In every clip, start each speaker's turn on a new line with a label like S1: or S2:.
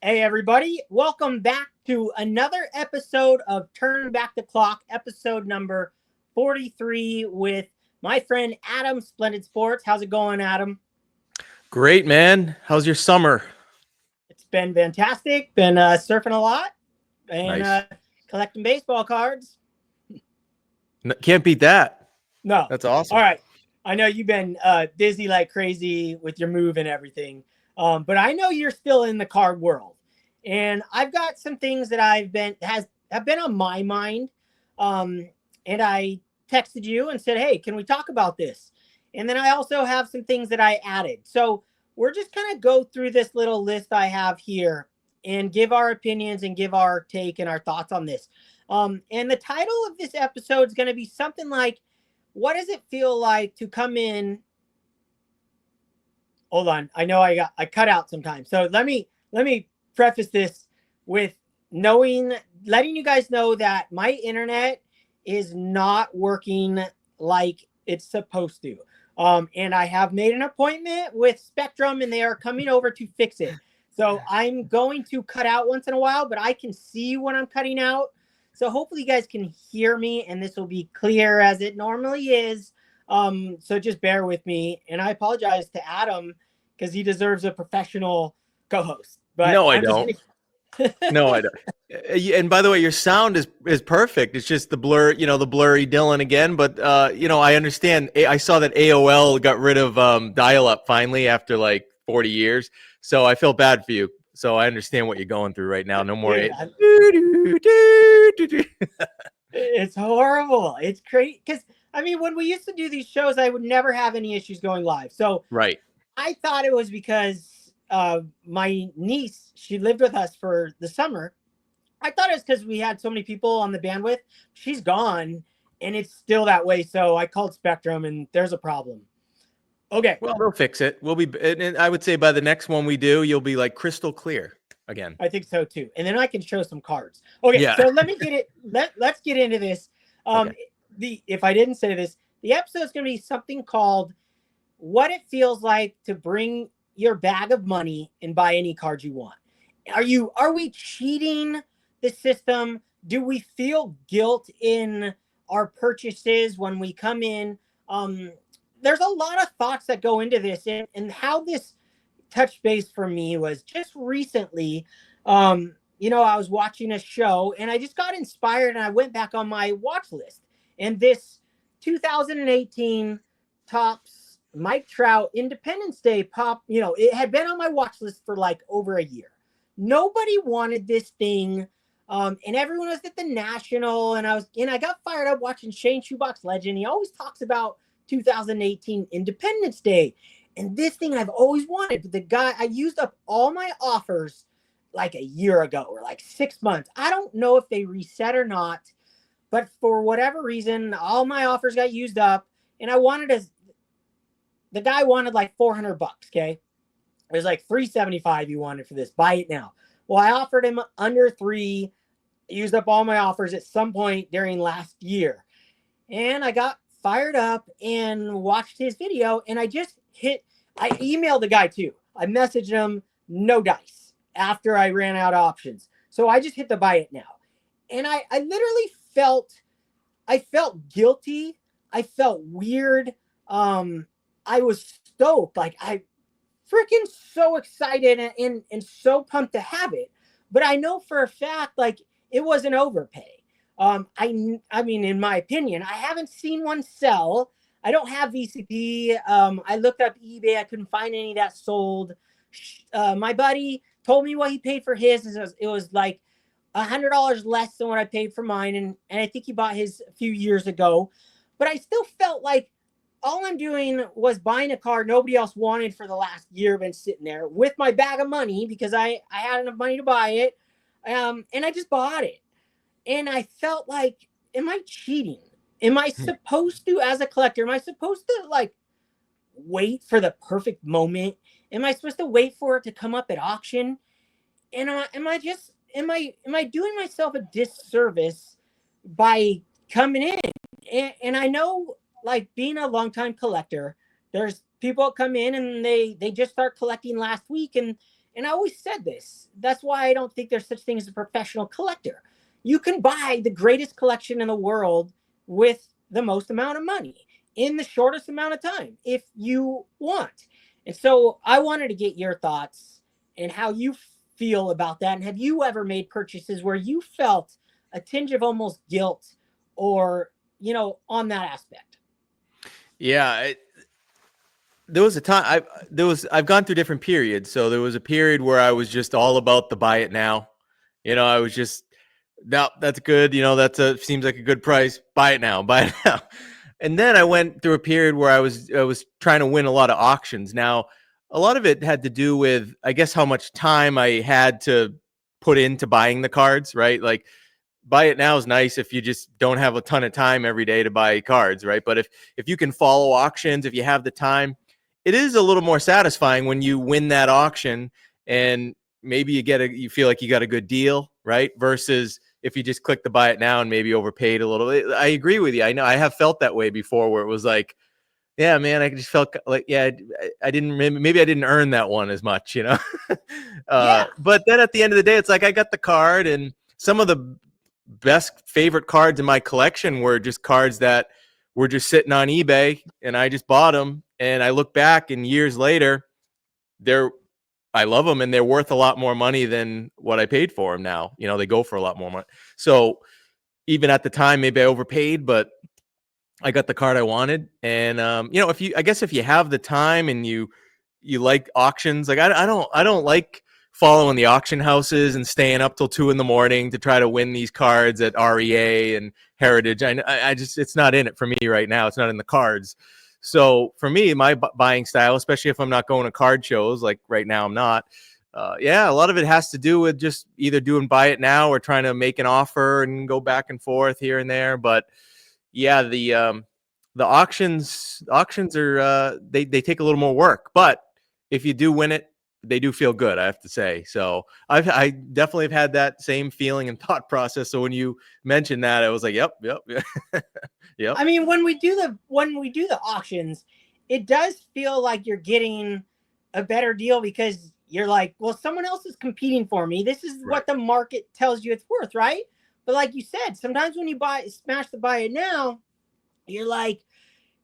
S1: Hey, everybody. Welcome back to another episode of Turn Back the Clock, episode number 43 with my friend Adam, Splendid Sports. How's it going, Adam?
S2: Great, man. How's your summer?
S1: It's been fantastic. Been surfing a lot and
S2: Nice.
S1: collecting baseball cards.
S2: Can't beat that.
S1: No.
S2: That's
S1: All
S2: awesome.
S1: right. I know you've been busy like crazy with your move and everything, but I know you're still in the card world, and I've got some things that have been on my mind, and I texted you and said, "Hey, can we talk about this?" And then I also have some things that I added. So we're just kind of go through this little list I have here and give our opinions and give our take and our thoughts on this. And the title of this episode is going to be something like, what does it feel like to come in? Hold on. I know I cut out sometimes. So let me preface this with knowing letting you guys know that my internet is not working like it's supposed to. And I have made an appointment with Spectrum and they are coming over to fix it. So I'm going to cut out once in a while, but I can see when I'm cutting out. So hopefully you guys can hear me and this will be clear as it normally is. So just bear with me. And I apologize to Adam because he deserves a professional co-host. But
S2: No, I
S1: I'm just
S2: don't.
S1: gonna
S2: No, I don't. And by the way, your sound is perfect. It's just the blur, the blurry Dylan again. But I understand. I saw that AOL got rid of dial-up finally after like 40 years. So I feel bad for you. So I understand what you're going through right now. No more.
S1: dude, it's horrible. It's crazy because I mean, when we used to do these shows, I would never have any issues going live. So
S2: Right.
S1: I thought it was because my niece, she lived with us for the summer. I thought it was because we had so many people on the bandwidth. She's gone, and it's still that way. So I called Spectrum, and there's a problem. Okay,
S2: Well, they'll fix it. We'll be, and I would say by the next one we do, you'll be like crystal clear again.
S1: I think so too. And then I can show some cards. Okay,
S2: Yeah.
S1: so let me get it. Let's get into this. Um,
S2: Okay.
S1: the if I didn't say this, the episode is going to be something called "What It Feels Like to Bring Your Bag of Money and Buy Any Card You Want." Are we cheating the system? Do we feel guilt in our purchases when we come in? Um, there's a lot of thoughts that go into this, and how this touch base for me was just recently. I was watching a show and I just got inspired and I went back on my watch list. And this 2018 Tops Mike Trout Independence Day pop, it had been on my watch list for like over a year. Nobody wanted this thing. And everyone was at the National, and I got fired up watching Shane Shoebox Legend. He always talks about 2018 Independence Day. And this thing I've always wanted. The guy, I used up all my offers like a year ago or like 6 months. I don't know if they reset or not, but for whatever reason, all my offers got used up. And the guy wanted like $400. Okay. It was like 375 he wanted for this. Buy it now. Well, I offered him under three, used up all my offers at some point during last year. And I got fired up and watched his video, and I emailed the guy too. I messaged him, no dice, after I ran out of options. So I just hit the buy it now. And I literally I felt guilty. I felt weird. I was stoked. Like I freaking so excited and so pumped to have it. But I know for a fact, like it was an overpay. I mean, in my opinion, I haven't seen one sell. I don't have VCP. I looked up eBay. I couldn't find any that sold. My buddy told me what he paid for his. It was like $100 less than what I paid for mine, and I think he bought his a few years ago. But I still felt like all I'm doing was buying a car nobody else wanted for the last year, been sitting there with my bag of money because I had enough money to buy it. And I just bought it. And I felt like, am I cheating? Am I supposed to, as a collector, am I supposed to like wait for the perfect moment? Am I supposed to wait for it to come up at auction? And am I doing myself a disservice by coming in? And I know, like being a longtime collector, there's people that come in and they just start collecting last week, And I always said this. That's why I don't think there's such thing as a professional collector. You can buy the greatest collection in the world with the most amount of money in the shortest amount of time if you want. And so I wanted to get your thoughts and how you feel about that. And have you ever made purchases where you felt a tinge of almost guilt or, on that aspect?
S2: Yeah, there was a time I've gone through different periods. So there was a period where I was just all about the buy it now. I was just, no, that's good. Seems like a good price. Buy it now. Buy it now. And then I went through a period where I was trying to win a lot of auctions. Now, a lot of it had to do with, I guess, how much time I had to put into buying the cards, right? Like, buy it now is nice if you just don't have a ton of time every day to buy cards, right? But if you can follow auctions, if you have the time, it is a little more satisfying when you win that auction and maybe you feel like you got a good deal, right? Versus if you just click the buy it now and maybe overpaid a little. I agree with you. I know I have felt that way before, where it was like, yeah, man, I just felt like, yeah, I didn't, maybe I didn't earn that one as much,
S1: Yeah.
S2: But then at the end of the day, it's like I got the card, and some of the best favorite cards in my collection were just cards that were just sitting on eBay, and I just bought them. And I look back, and years later, I love them, and they're worth a lot more money than what I paid for them now. They go for a lot more money. So even at the time, maybe I overpaid, but I got the card I wanted. And if you have the time and you like auctions, like I don't like following the auction houses and staying up till 2 a.m. to try to win these cards at REA and Heritage. I just, it's not in it for me right now. It's not in the cards. So for me, my buying style, especially if I'm not going to card shows, like right now I'm not. Yeah, a lot of it has to do with just either doing buy it now or trying to make an offer and go back and forth here and there. But yeah, the auctions are, they take a little more work, but if you do win it, they do feel good, I have to say. So I definitely have had that same feeling and thought process. So when you mentioned that, I was like, yep, yep.
S1: I mean, when we do the auctions, it does feel like you're getting a better deal because you're like, well, someone else is competing for me. This is
S2: Right.
S1: what the market tells you it's worth, right? But like you said, sometimes when you smash the buy it now, you're like,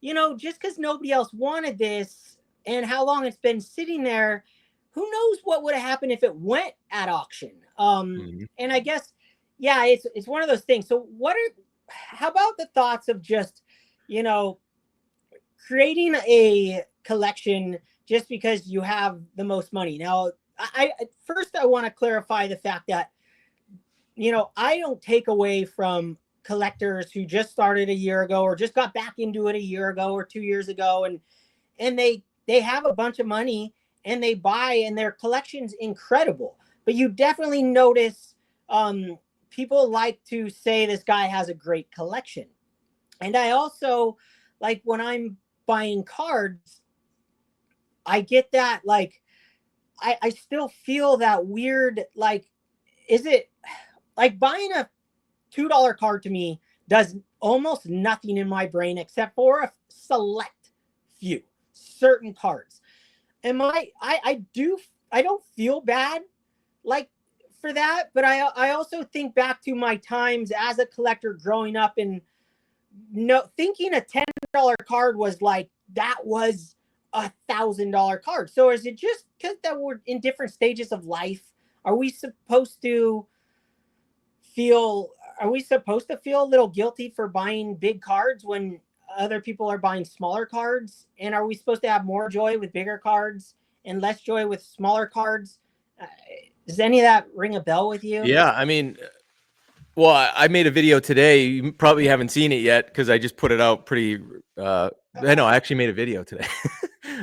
S1: just because nobody else wanted this and how long it's been sitting there, who knows what would have happened if it went at auction.
S2: Mhm.
S1: And I guess, yeah, it's one of those things. So how about the thoughts of just, you know, creating a collection just because you have the most money? Now, first I want to clarify the fact that, I don't take away from collectors who just started a year ago or just got back into it a year ago or 2 years ago, and they have a bunch of money and they buy and their collection's incredible. But you definitely notice people like to say this guy has a great collection. And I also, like, when I'm buying cards, I get that, like, I still feel that weird, like, is it like buying a $2 card to me does almost nothing in my brain except for a select few certain cards. Am I don't feel bad like for that, but I also think back to my times as a collector growing up and no thinking a $10 card was like that was $1,000 card. So is it just because that we're in different stages of life? Are we supposed to feel are we supposed to feel a little guilty for buying big cards when other people are buying smaller cards? And are we supposed to have more joy with bigger cards and less joy with smaller cards? Uh, does any of that ring a bell with you?
S2: Yeah, I mean, well, I made a video today. You probably haven't seen it yet because I just put it out pretty. No, I actually made a video today.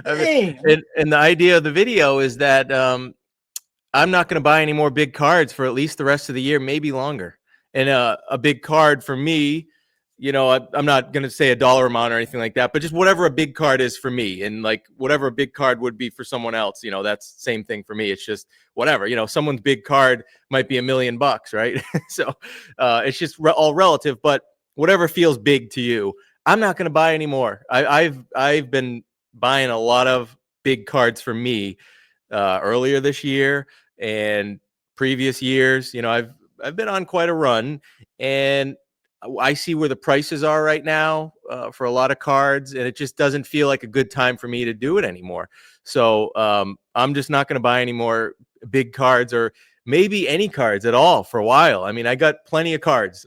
S2: I mean,
S1: Dang.
S2: and the idea of the video is that I'm not going to buy any more big cards for at least the rest of the year, maybe longer. And a big card for me, I'm not going to say a dollar amount or anything like that, but just whatever a big card is for me, and like whatever a big card would be for someone else, that's the same thing for me. It's just whatever, someone's big card might be $1 million, right? So it's just all relative, but whatever feels big to you, I'm not going to buy anymore. I've been buying a lot of big cards for me earlier this year and previous years. I've been on quite a run, and I see where the prices are right now for a lot of cards, and it just doesn't feel like a good time for me to do it anymore. So I'm just not going to buy any more big cards, or maybe any cards at all, for a while. I mean, I got plenty of cards.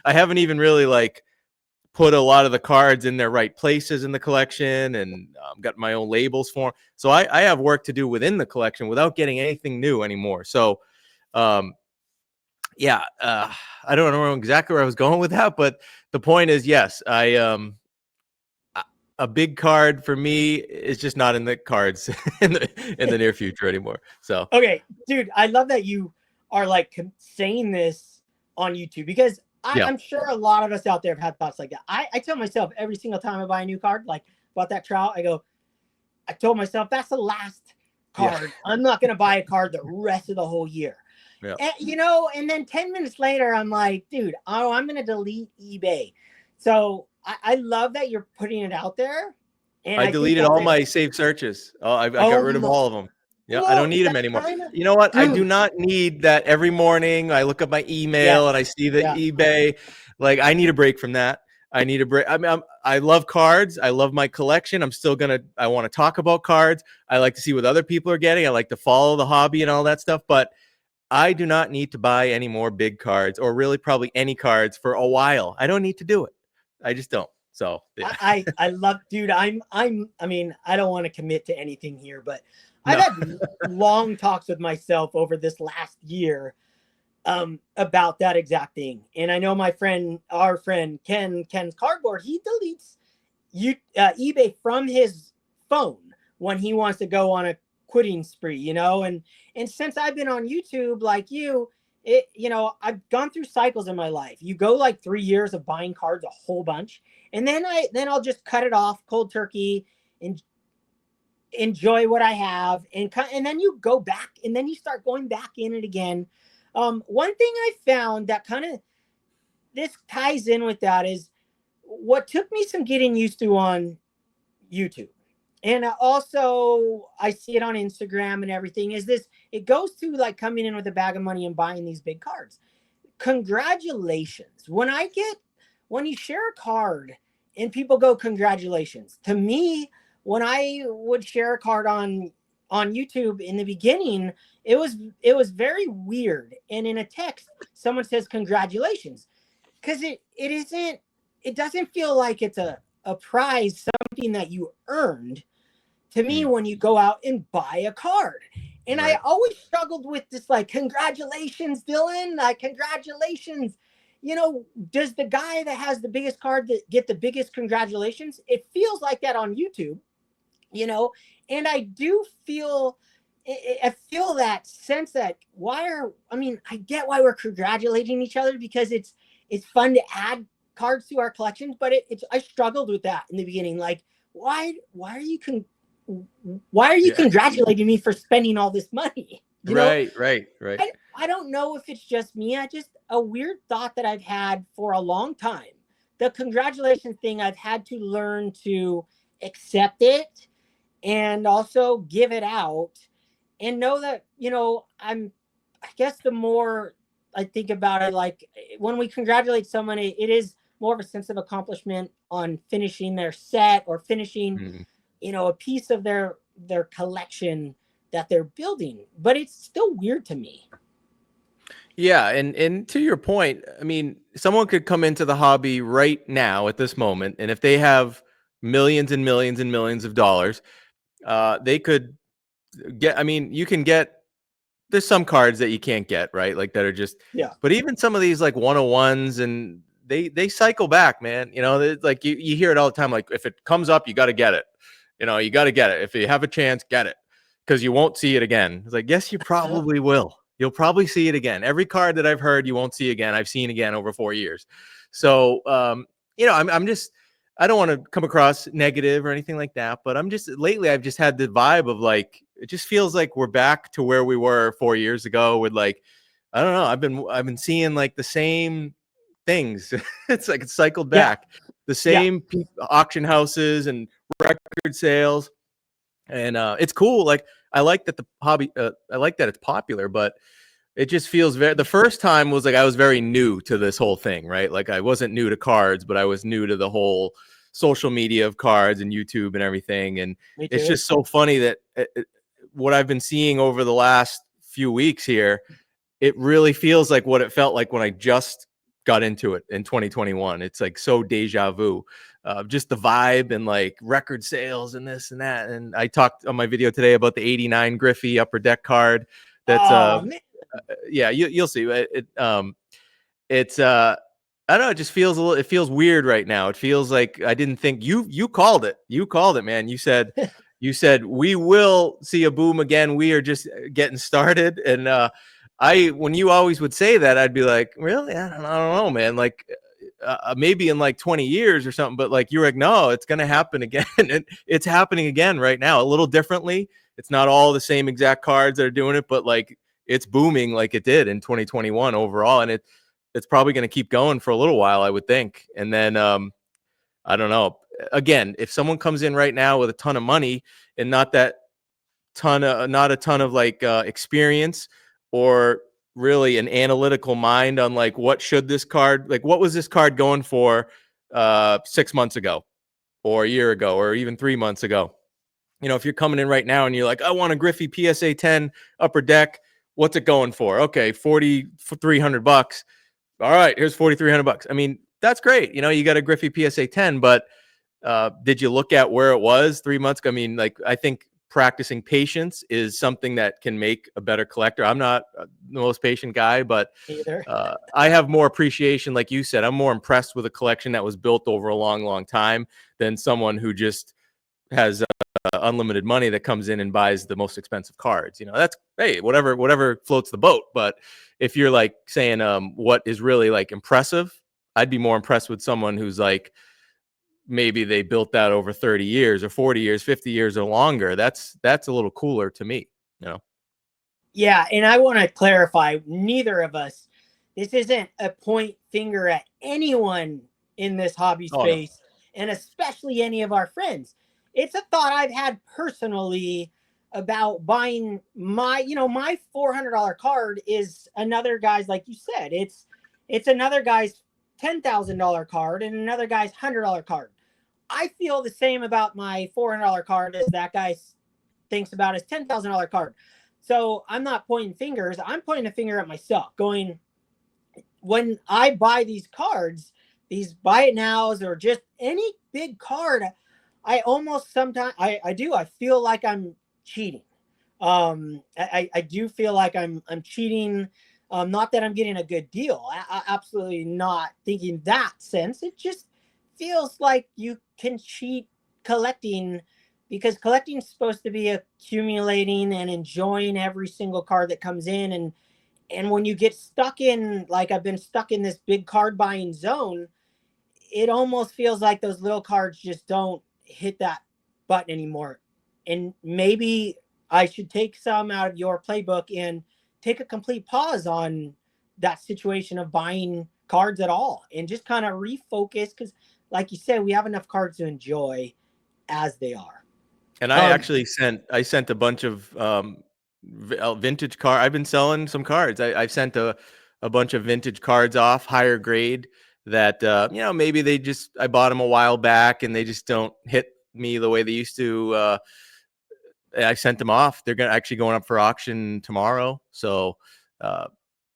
S2: I haven't even really like put a lot of the cards in their right places in the collection, and got my own labels for them. So I have work to do within the collection without getting anything new anymore. So um, yeah, I don't know exactly where I was going with that, but the point is, yes, a big card for me is just not in the cards in the near future anymore. So
S1: Okay, dude, I love that you are like saying this on YouTube, because
S2: yeah,
S1: I'm sure a lot of us out there have had thoughts like that. I tell myself every single time I buy a new card, like bought that trout, I told myself that's the last
S2: yeah,
S1: card. I'm not going to buy a card the rest of the whole year.
S2: yeah.
S1: And, and then 10 minutes later, I'm like, dude, I'm going to delete eBay. So I love that you're putting it out there. And
S2: I
S1: I think
S2: deleted
S1: that,
S2: all my saved searches. Oh, I got
S1: oh
S2: rid of
S1: my,
S2: all of them. Yeah, I don't
S1: well,
S2: need them
S1: that's
S2: anymore.
S1: kind of,
S2: You know what? I do
S1: dude,
S2: not need that every morning. I look up my email and I
S1: yes,
S2: see the
S1: yeah.
S2: eBay. Like, I need a break from that. I need a break. I mean, I love cards. I love my collection. I want to talk about cards. I like to see what other people are getting. I like to follow the hobby and all that stuff. But I do not need to buy any more big cards, or really probably any cards, for a while. I don't need to do it. I just don't. So yeah.
S1: I love, dude. I mean, I don't want to commit to anything here, but I've
S2: No.
S1: had long talks with myself over this last year about that exact thing. And I know our friend Ken's Cardboard, he deletes eBay from his phone when he wants to go on a quitting spree, and since I've been on YouTube like you, I've gone through cycles in my life. You go like 3 years of buying cards a whole bunch, and then I'll just cut it off cold turkey and enjoy what I have, and then you go back, and then you start going back in it again. One thing I found that kind of this ties in with that is what took me some getting used to on YouTube. And also, I see it on Instagram and everything. Is this? It goes to like coming in with a bag of money and buying these big cards. Congratulations! When you share a card and people go congratulations. To me, when I would share a card on YouTube in the beginning, it was very weird. And in a text, someone says congratulations, because it doesn't feel like it's a prize, something that you earned, to me,
S2: Mm,
S1: when you go out and buy a card. And I
S2: right.
S1: always struggled with this, like, congratulations, Dylan, like, congratulations. Does the guy that has the biggest card that get the biggest congratulations? It feels like that on YouTube, you know, and I do feel, I feel that sense that I get why we're congratulating each other, because it's fun to add cards to our collections, but I struggled with that in the beginning. Like, why are you why are you
S2: Yeah.
S1: congratulating me for spending all this money?
S2: Right. Right. Right.
S1: I don't know if it's just me. A weird thought that I've had for a long time. The congratulations thing, I've had to learn to accept it and also give it out, and know that, I guess the more I think about it, like, when we congratulate someone, it is more of a sense of accomplishment on finishing their set, or finishing,
S2: Mm.
S1: a piece of their collection that they're building. But it's still weird to me.
S2: Yeah, and to your point, I mean, someone could come into the hobby right now at this moment, and if they have millions and millions and millions of dollars, they could get. I mean, you can get. There's some cards that you can't get, right? Like, that are just.
S1: Yeah.
S2: But even some of these like 101s, and they cycle back, man. Like, you hear it all the time. Like, if it comes up, you got to get it. You got to get it. If you have a chance, get it, because you won't see it again. It's like, yes, you probably will. You'll probably see it again. Every card that I've heard you won't see again, I've seen again over 4 years. So, I'm just, I don't want to come across negative or anything like that, but lately I've just had the vibe of, like, it just feels like we're back to where we were 4 years ago with, like, I don't know. I've been seeing like the same things. It's like it's cycled
S1: Yeah.
S2: back. The
S1: Yeah.
S2: same auction houses and record sales, and it's cool. Like, I like that the hobby. I like that it's popular, but it just feels very. The first time was like I was very new to this whole thing, right? Like I wasn't new to cards, but I was new to the whole social media of cards and YouTube and everything. And
S1: Me
S2: it's
S1: too.
S2: just so funny that what I've been seeing over the last few weeks here, it really feels like what it felt like when I just got into it in 2021. It's like so deja vu. Just the vibe and like record sales and this and that. And I talked on my video today about the 89 Griffey Upper Deck card. That's
S1: Oh man.
S2: yeah, you'll see. It's I don't know, it just feels a little, it feels weird right now. It feels like I didn't think you called it. You called it, man. You said we will see a boom again. We are just getting started. And I when you always would say that, I'd be like, really? I don't know, man. Like maybe in like 20 years or something, but like you're like, no, it's gonna happen again. And it's happening again right now, a little differently. It's not all the same exact cards that are doing it, but like it's booming like it did in 2021 overall. And it's probably going to keep going for a little while, I would think. And then I don't know. Again, if someone comes in right now with a ton of money and not a ton of like experience or really an analytical mind on like what was this card going for 6 months ago or a year ago or even 3 months ago. You know, if you're coming in right now and you're like, I want a Griffey PSA 10 Upper Deck, what's it going for? Okay, 4,300 bucks. All right, here's 4,300 bucks. I mean, that's great. You know, you got a Griffey PSA 10, but did you look at where it was 3 months ago? I mean, like, I think practicing patience is something that can make a better collector. I'm not the most patient guy, but
S1: Either.
S2: I have more appreciation. Like you said, I'm more impressed with a collection that was built over a long, long time than someone who just has unlimited money that comes in and buys the most expensive cards. You know, that's, hey, whatever floats the boat. But if you're like saying what is really like impressive, I'd be more impressed with someone who's like, maybe they built that over 30 years or 40 years, 50 years or longer. That's a little cooler to me, you know.
S1: Yeah, and I want to clarify, neither of us, this isn't a point finger at anyone in this hobby
S2: Oh no.
S1: space, and especially any of our friends. It's a thought I've had personally about buying my $400 card is another guy's, like you said, it's another guy's $10,000 card and another guy's $100 card. I feel the same about my $400 card as that guy thinks about his $10,000 card. So I'm not pointing fingers. I'm pointing a finger at myself, going, when I buy these cards, these buy it nows or just any big card, I almost sometimes I do. I feel like I'm cheating. I do feel like I'm cheating. Not that I'm getting a good deal. I absolutely not thinking that sense. It just feels like you can cheat collecting, because collecting is supposed to be accumulating and enjoying every single card that comes in. And when you get stuck in, like I've been stuck in this big card buying zone, it almost feels like those little cards just don't hit that button anymore. And maybe I should take some out of your playbook and take a complete pause on that situation of buying cards at all and just kind of refocus, because like you said, we have enough cards to enjoy as they are.
S2: And I sent a bunch of vintage car. I've been selling some cards. I've sent a bunch of vintage cards off, higher grade, that maybe I bought them a while back and they just don't hit me the way they used to. I sent them off. They're actually going up for auction tomorrow. So, uh,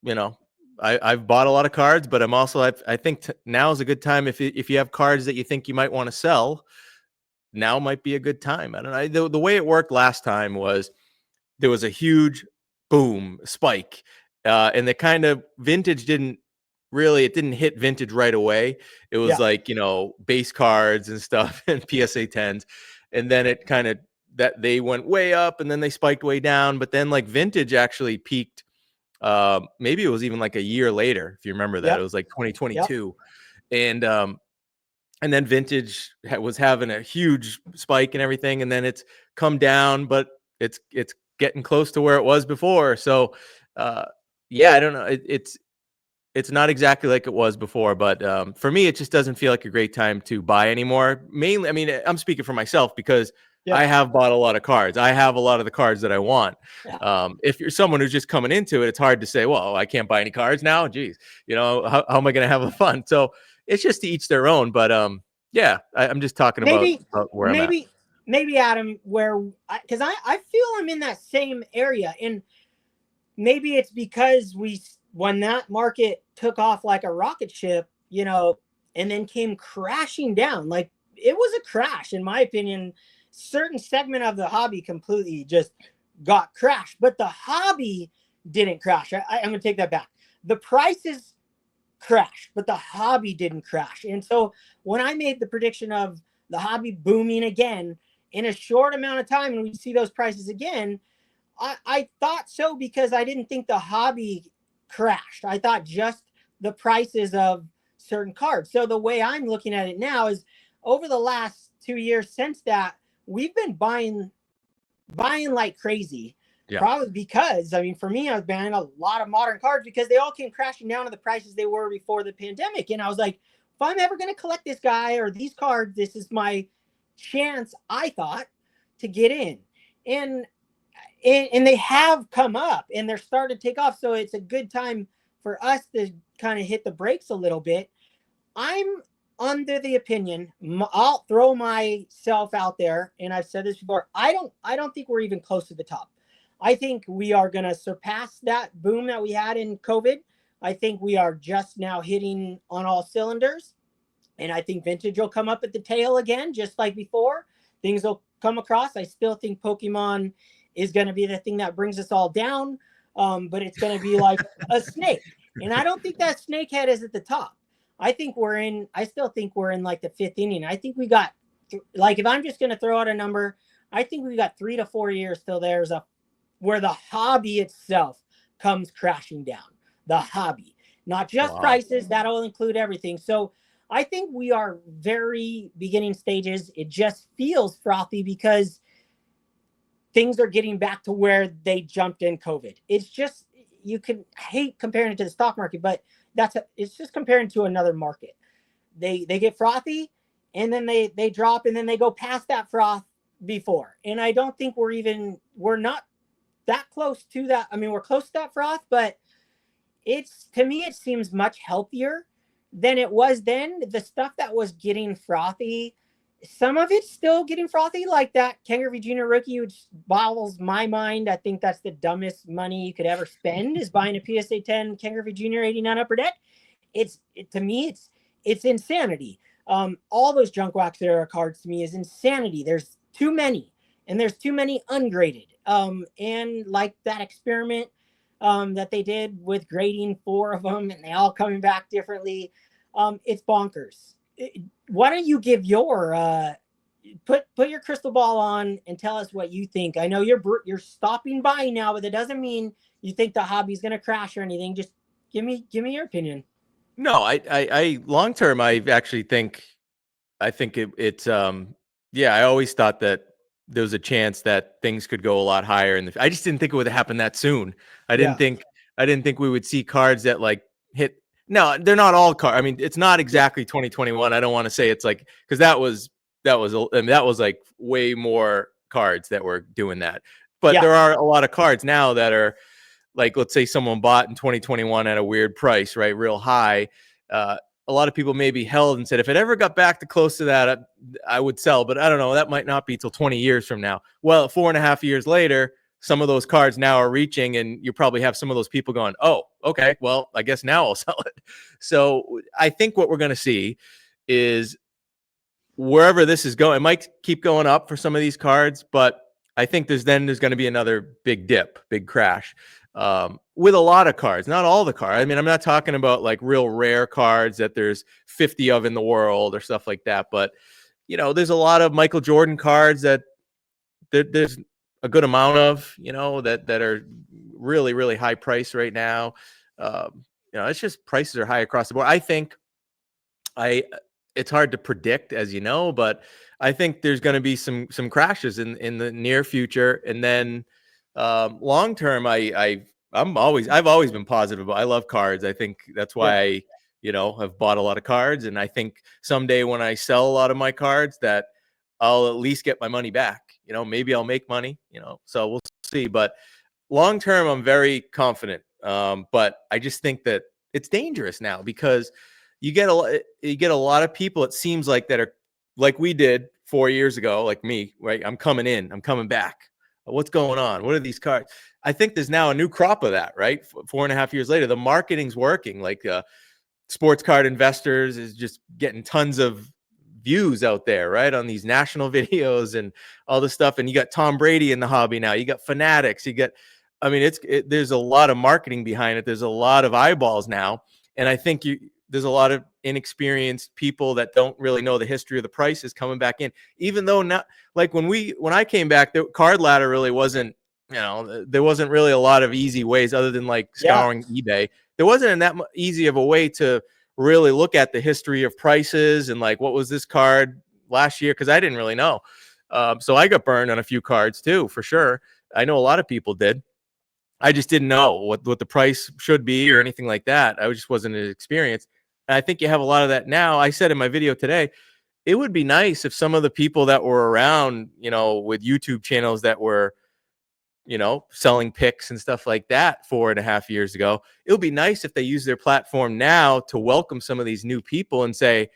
S2: you know, I've bought a lot of cards, but I think now is a good time if you have cards that you think you might want to sell. Now might be a good time. I don't know. The way it worked last time was there was a huge boom spike, and the kind of vintage didn't hit vintage right away. It was
S1: Yeah.
S2: like, base cards and stuff and PSA 10s, and then it kind of that they went way up and then they spiked way down. But then like vintage actually peaked. Maybe it was even like a year later, if you remember that. It
S1: Yep.
S2: was like
S1: Yep.
S2: 2022, and then vintage was having a huge spike and everything, and then it's come down, but it's getting close to where it was before. So yeah, I don't know, it's not exactly like it was before, but for me it just doesn't feel like a great time to buy anymore. Mainly, I mean, I'm speaking for myself because I have bought a lot of cards. I have a lot of the cards that I want.
S1: Yeah.
S2: If you're someone who's just coming into it, it's hard to say, well, I can't buy any cards now. Geez, how am I going to have fun? So it's just to each their own. But yeah, I'm just talking about
S1: maybe
S2: where I'm at.
S1: maybe Adam, where because I feel I'm in that same area, and maybe it's because when that market took off like a rocket ship, and then came crashing down. Like, it was a crash, in my opinion. Certain segment of the hobby completely just got crashed, but the hobby didn't crash. I'm gonna take that back. The prices crashed, but the hobby didn't crash. And so when I made the prediction of the hobby booming again in a short amount of time, and we see those prices again, I thought so because I didn't think the hobby crashed. I thought just the prices of certain cards. So the way I'm looking at it now is, over the last 2 years since that, we've been buying like crazy.
S2: Yeah.
S1: Probably because, I mean, for me, I was buying a lot of modern cards because they all came crashing down to the prices they were before the pandemic. And I was like, if I'm ever going to collect this guy or these cards, this is my chance, I thought, to get in. And they have come up and they're starting to take off. So it's a good time for us to kind of hit the brakes a little bit. I'm under the opinion, I'll throw myself out there, and I've said this before, I don't think we're even close to the top. I think we are going to surpass that boom that we had in COVID. I think we are just now hitting on all cylinders, and I think vintage will come up at the tail again, just like before. Things will come across. I still think Pokemon is going to be the thing that brings us all down, but it's going to be like a snake, and I don't think that snake head is at the top. I still think we're in like the fifth inning. I think we got, like, if I'm just going to throw out a number, I think we got 3 to 4 years till there's where the hobby itself comes crashing down. The hobby, not just prices, that'll include everything. So I think we are very beginning stages. It just feels frothy because things are getting back to where they jumped in COVID. It's just, you can hate comparing it to the stock market, but it's just comparing to another market. They get frothy, and then they drop, and then they go past that froth before. And I don't think we're not that close to that. I mean, we're close to that froth, but to me, it seems much healthier than it was then. The stuff that was getting frothy, some of it's still getting frothy, like that Ken Griffey Jr. rookie, which boggles my mind. I think that's the dumbest money you could ever spend, is buying a PSA 10 Ken Griffey Jr. 89 Upper Deck. To me, it's insanity. All those Junk Wax era cards to me is insanity. There's too many, and there's too many ungraded. And like that experiment that they did with grading 4 of them, and they all coming back differently. It's bonkers. Why don't you give your put your crystal ball on and tell us what you think? I know you're stopping buying now, but that doesn't mean you think the hobby's going to crash or anything. Just give me your opinion.
S2: No, I long term, I actually think, it's yeah, I always thought that there was a chance that things could go a lot higher, I just didn't think it would happen that soon. I didn't think we would see cards that like hit. No, they're not all cards. I mean, it's not exactly 2021. I don't want to say it's like, because that was like way more cards that were doing that. But there are a lot of cards now that are like, let's say someone bought in 2021 at a weird price, right, real high. A lot of people maybe held and said, if it ever got back to close to that, I would sell. But I don't know, that might not be till 20 years from now. Well, 4.5 years later, some of those cards now are reaching, and you probably have some of those people going, oh, okay, well, I guess now I'll sell it. So I think what we're going to see is, wherever this is going, it might keep going up for some of these cards, but I think there's going to be another big dip, big crash. With a lot of cards, not all the cards. I mean, I'm not talking about like real rare cards that there's 50 of in the world or stuff like that. But, there's a lot of Michael Jordan cards that there's a good amount of, that are really, really high price right now. It's just prices are high across the board. I think it's hard to predict, as you know, but I think there's going to be some crashes in the near future. And then long term, I've always been positive. I love cards. I think that's why I have bought a lot of cards. And I think someday when I sell a lot of my cards, that I'll at least get my money back. maybe I'll make money, so we'll see. But long term, I'm very confident. But I just think that it's dangerous now because you get a lot of people, it seems like, that are like we did 4 years ago, like me, right? I'm coming back. What's going on? What are these cards? I think there's now a new crop of that, right? 4.5 years later, the marketing's working. Like Sports Card Investors is just getting tons of views out there, right, on these national videos and all this stuff. And you got Tom Brady in the hobby now. You got Fanatics. I mean, there's a lot of marketing behind it. There's a lot of eyeballs now, and I think there's a lot of inexperienced people that don't really know the history of the prices coming back in. Even though not like when I came back, the card ladder really wasn't. There wasn't really a lot of easy ways other than like scouring eBay. There wasn't that easy of a way to really look at the history of prices and like what was this card last year, because I didn't really know. So I got burned on a few cards too, for sure. I know a lot of people did. I just didn't know what the price should be or anything like that. I just wasn't as experienced. And I think you have a lot of that now. I said in my video today, it would be nice if some of the people that were around, with YouTube channels that were, selling picks and stuff like that 4.5 years ago, it would be nice if they use their platform now to welcome some of these new people and say,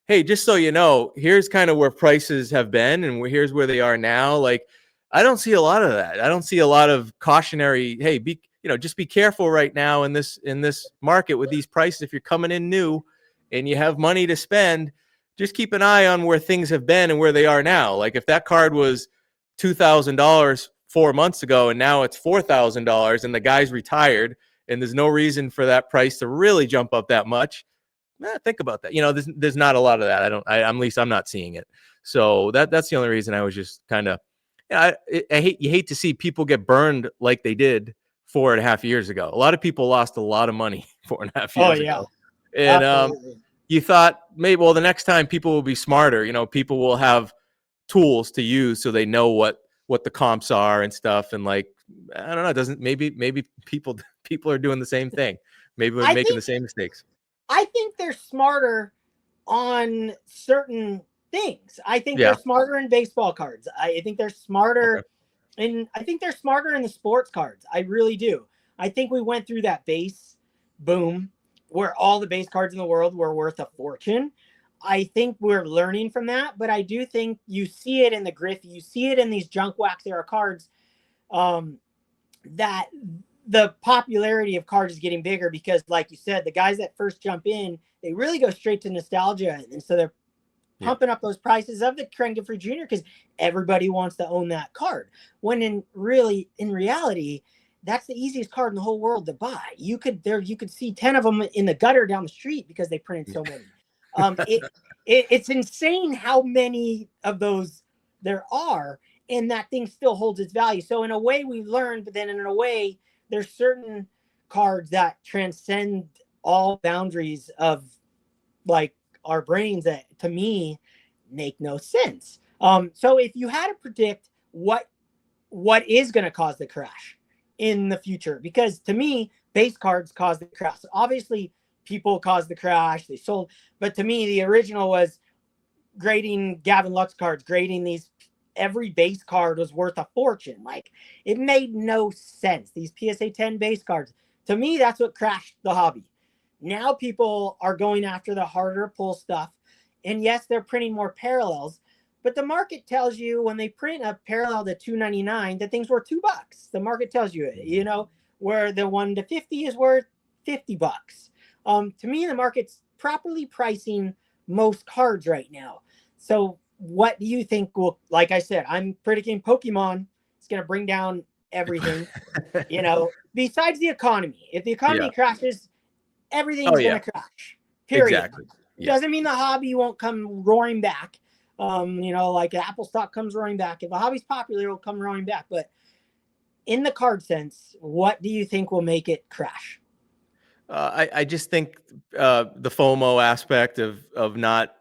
S2: hey, just so you know, here's kind of where prices have been and here's where they are now. Like, I don't see a lot of that. I don't see a lot of cautionary, hey, just be careful right now in this market with these prices. If you're coming in new and you have money to spend, just keep an eye on where things have been and where they are now. Like if that card was $2,000 4 months ago and now it's $4,000 and the guy's retired and there's no reason for that price to really jump up that much, think about that. There's not a lot of that. At least I'm not seeing it. So that's the only reason I was just kind of, I hate to see people get burned like they did 4.5 years ago. A lot of people lost a lot of money 4.5 years ago. And you thought maybe, well, the next time people will be smarter. People will have tools to use so they know what the comps are and stuff. And like, I don't know, maybe people are doing the same thing. Maybe we're making the same mistakes.
S1: I think they're smarter on certain things. I think they're smarter in baseball cards. I think they're smarter and I think they're smarter in the sports cards. I really do. I think we went through that base boom where all the base cards in the world were worth a fortune. I think we're learning from that, but I do think you see it in the Griffey, you see it in these junk wax era cards, that the popularity of cards is getting bigger because, like you said, the guys that first jump in, they really go straight to nostalgia, and so they're pumping up those prices of the Ken Griffey Jr. because everybody wants to own that card. When in reality, that's the easiest card in the whole world to buy. You could see 10 of them in the gutter down the street because they printed so many. It's insane how many of those there are, and that thing still holds its value. So in a way we've learned, but then in a way there's certain cards that transcend all boundaries of like our brains that to me make no sense. So if you had to predict what is going to cause the crash in the future, because to me base cards cause the crash. Obviously people caused the crash, they sold, but to me the original was grading Gavin Lux cards, grading these. Every base card was worth a fortune. Like it made no sense. These PSA 10 base cards, to me, that's what crashed the hobby. Now people are going after the harder pull stuff. And yes, they're printing more parallels, but the market tells you when they print a parallel to $2.99, that thing's worth $2. The market tells you it, where the 1 to 50 is worth $50. To me, the market's properly pricing most cards right now. So what do you think will, like I said, I'm predicting Pokemon is going to bring down everything, besides the economy. If the economy crashes, everything's going to crash, period.
S2: Exactly.
S1: Doesn't mean the hobby won't come roaring back. Like Apple stock comes roaring back. If a hobby's popular, it'll come roaring back. But in the card sense, what do you think will make it crash?
S2: I just think the FOMO aspect of not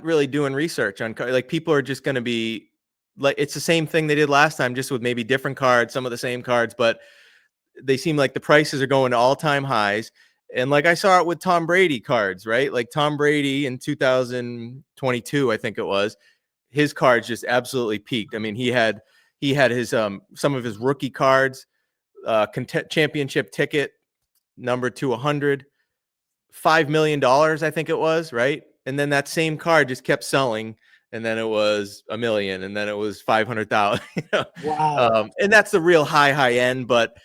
S2: really doing research on cards. Like people are just going to be like, it's the same thing they did last time, just with maybe different cards, some of the same cards, but they seem like the prices are going to all-time highs. And like I saw it with Tom Brady cards, right? Like Tom Brady in 2022, I think it was, his cards just absolutely peaked. I mean, he had his some of his rookie cards, championship ticket number to 100, $5 million, I think it was, right? And then that same card just kept selling, and then it was a million, and then it was 500,000.
S1: Wow.
S2: And that's the real high end, but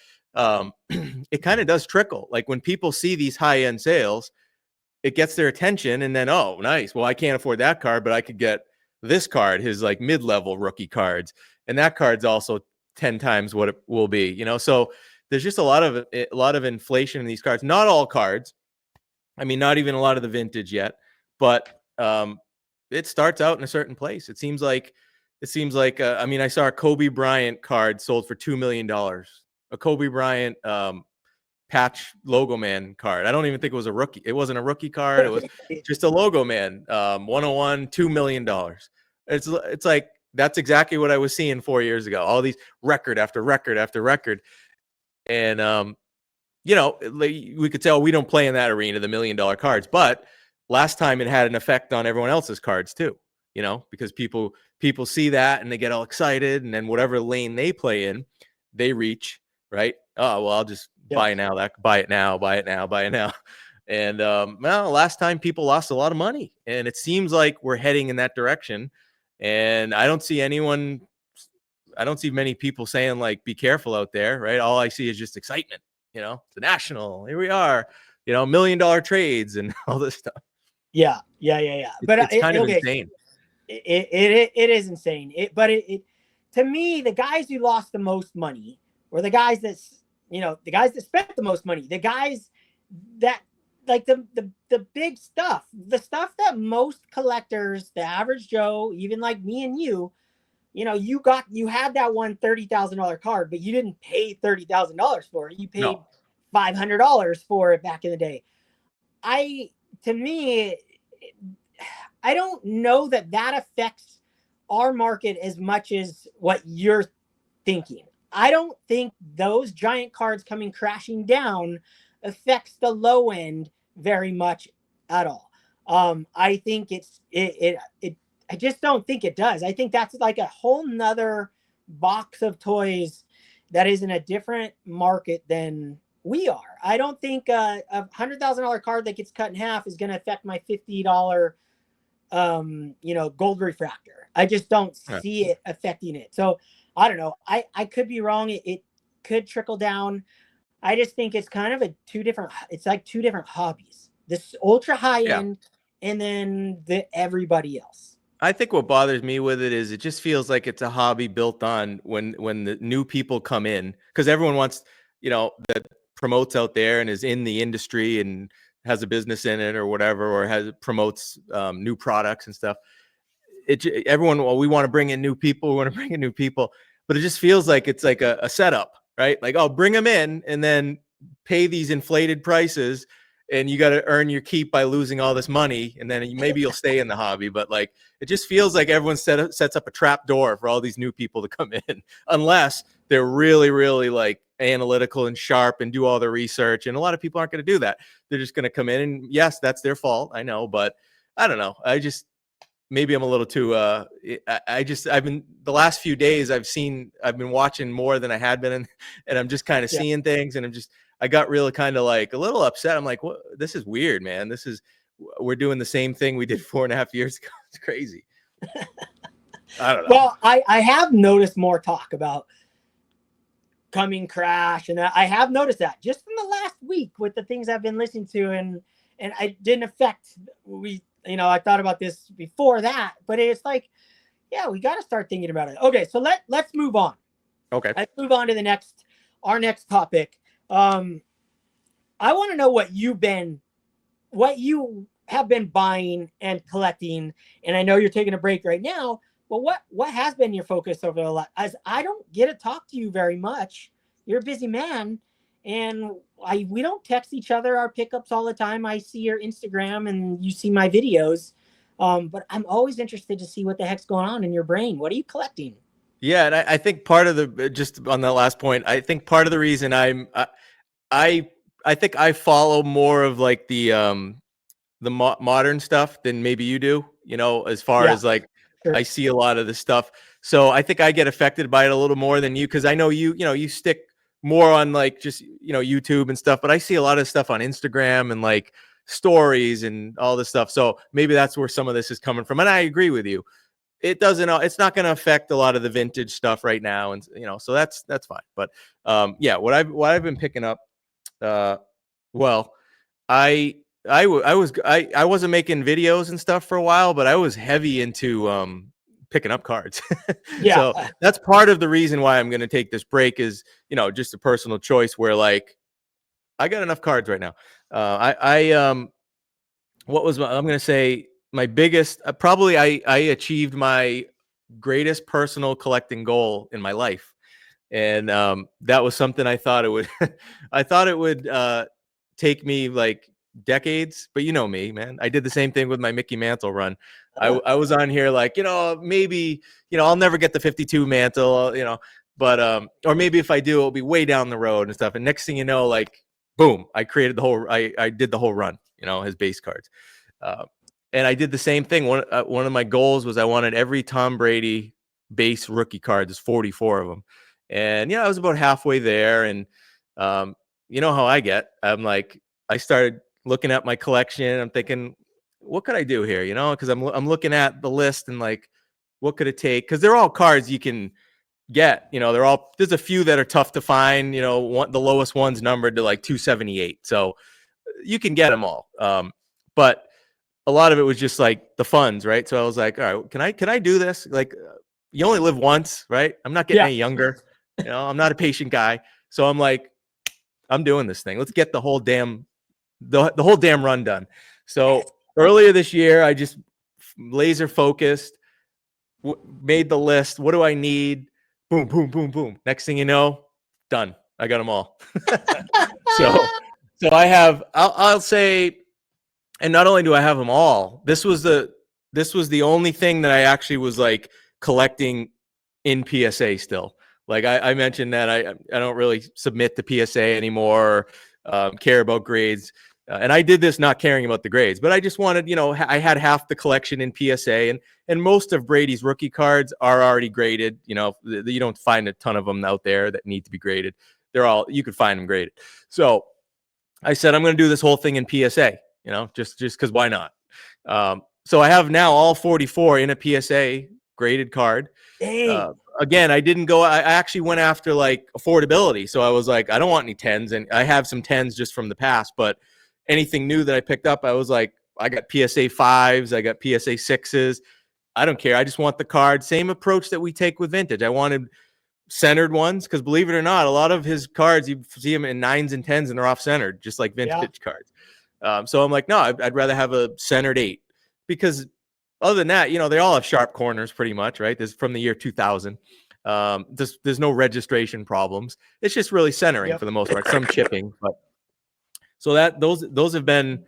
S2: it kind of does trickle. Like when people see these high end sales, it gets their attention, and then, oh, nice. Well, I can't afford that card, but I could get this card, his like mid-level rookie cards, and that card's also 10 times what it will be. So there's just a lot of inflation in these cards. Not all cards. I mean, not even a lot of the vintage yet, but it starts out in a certain place. It seems like I mean, I saw a Kobe Bryant card sold for $2 million. A Kobe Bryant patch logo man card. I don't even think it was a rookie. It wasn't a rookie card. It was just a logo man. 101, $2 million. It's like that's exactly what I was seeing 4 years ago. All these record after record after record, and we could say, oh, we don't play in that arena, the $1 million cards. But last time it had an effect on everyone else's cards too, because people see that and they get all excited, and then whatever lane they play in, they reach, right? Oh, well, I'll just buy it now. And well, last time people lost a lot of money, and it seems like we're heading in that direction. And I don't see many people saying like, be careful out there, right? All I see is just excitement. The National, here we are, $1 million trades and all this stuff.
S1: Yeah. But
S2: it's kind of insane.
S1: It is insane. But to me, the guys who lost the most money were the guys that spent the most money, the guys that like the big stuff, the stuff that most collectors, the average Joe, even like me and you had that one $30,000 card, but you didn't pay $30,000 for it. You paid $500 for it back in the day. To me, I don't know that affects our market as much as what you're thinking. I don't think those giant cards coming crashing down affects the low end very much at all. I think I just don't think it does. I think that's like a whole nother box of toys that is in a different market than we are. I don't think a $100,000 card that gets cut in half is going to affect my $50 gold refractor. I just don't see it affecting it. So I don't know. I could be wrong. It could trickle down. I just think it's kind of it's like two different hobbies. This ultra high end and then everybody else.
S2: I think what bothers me with it is it just feels like it's a hobby built on when the new people come in, because everyone wants, that promotes out there and is in the industry and has a business in it or whatever, or promotes new products and stuff. We want to bring in new people. But it just feels like it's like a setup, right? Like, oh, bring them in and then pay these inflated prices, and you got to earn your keep by losing all this money, and then maybe you'll stay in the hobby. But like, it just feels like everyone sets up a trap door for all these new people to come in, unless they're really, really like analytical and sharp and do all the research. And a lot of people aren't going to do that. They're just going to come in, and yes, that's their fault. I know, but I don't know. Maybe I'm a little too. I've been the last few days. I've been watching more than I had been, and I'm just kind of seeing things, and I got really kind of like a little upset. I'm like, what? This is weird, man. We're doing the same thing we did 4.5 years ago. It's crazy. I don't know.
S1: Well, I have noticed more talk about coming crash, and I have noticed that just in the last week with the things I've been listening to, and it didn't affect I thought about this before that, but it's like, yeah, we got to start thinking about it. Okay, so let's move on.
S2: Okay,
S1: let's move on to our next topic. I want to know what you have been buying and collecting, and I know you're taking a break right now, but what has been your focus over the last? As I don't get to talk to you very much. You're a busy man, and we don't text each other our pickups all the time. I see your Instagram and you see my videos, but I'm always interested to see what the heck's going on in your brain. What are you collecting?
S2: Yeah, and I think part of just on that last point, I think part of the reason I think I follow more of like the modern stuff than maybe you do, as far as like
S1: Sure.
S2: I see a lot of this stuff. So I think I get affected by it a little more than you, because I know you stick more on like just YouTube and stuff, but I see a lot of stuff on Instagram and like stories and all this stuff. So maybe that's where some of this is coming from. And I agree with you. It's not going to affect a lot of the vintage stuff right now, and so that's fine. But yeah, what I've been picking up, well, I I wasn't making videos and stuff for a while, but I was heavy into picking up cards.
S1: Yeah.
S2: So that's part of the reason why I'm going to take this break, is just a personal choice where like I got enough cards right now. I'm going to say my biggest, probably I achieved my greatest personal collecting goal in my life. And that was something I thought it would, I thought it would take me like decades, but you know me, man. I did the same thing with my Mickey Mantle run. I was on here like, maybe, I'll never get the 52 Mantle, but or maybe if I do, it'll be way down the road and stuff. And next thing you know, like, boom, I created I did the whole run, his base cards. And I did the same thing. One of my goals was I wanted every Tom Brady base rookie card. There's 44 of them. And I was about halfway there. And you know how I get. I started looking at my collection. I'm thinking, what could I do here? Because I'm looking at the list and like, what could it take? Because they're all cards you can get. There's a few that are tough to find. The lowest one's numbered to like 278, so you can get them all. But a lot of it was just like the funds, right? So I was like, all right, can I do this? Like, you only live once, right? I'm not getting any younger. I'm not a patient guy. So I'm like, I'm doing this thing. Let's get the whole damn run done. So earlier this year, I just laser focused, made the list. What do I need? Boom, boom, boom, boom. Next thing you know, done. I got them all. so I have, I'll say, and not only do I have them all, this was the only thing that I actually was like collecting in PSA still. Like I mentioned that I don't really submit to PSA anymore, care about grades. And I did this not caring about the grades, but I just wanted, I had half the collection in PSA, and most of Brady's rookie cards are already graded. You don't find a ton of them out there that need to be graded. You could find them graded. So I said, I'm going to do this whole thing in PSA, just because why not? So I have now all 44 in a PSA graded card. Again, I actually went after like affordability. So I was like, I don't want any 10s, and I have some 10s just from the past, but anything new that I picked up, I was like, I got PSA 5s, I got PSA 6s. I don't care. I just want the card. Same approach that we take with vintage. I wanted centered ones, because believe it or not, a lot of his cards, you see them in 9s and 10s and they're off centered, just like vintage cards. So I'm like, no, I'd rather have a centered 8, because other than that, they all have sharp corners pretty much, right? This is from the year 2000. There's no registration problems. It's just really centering for the most part, some chipping. But so those have been,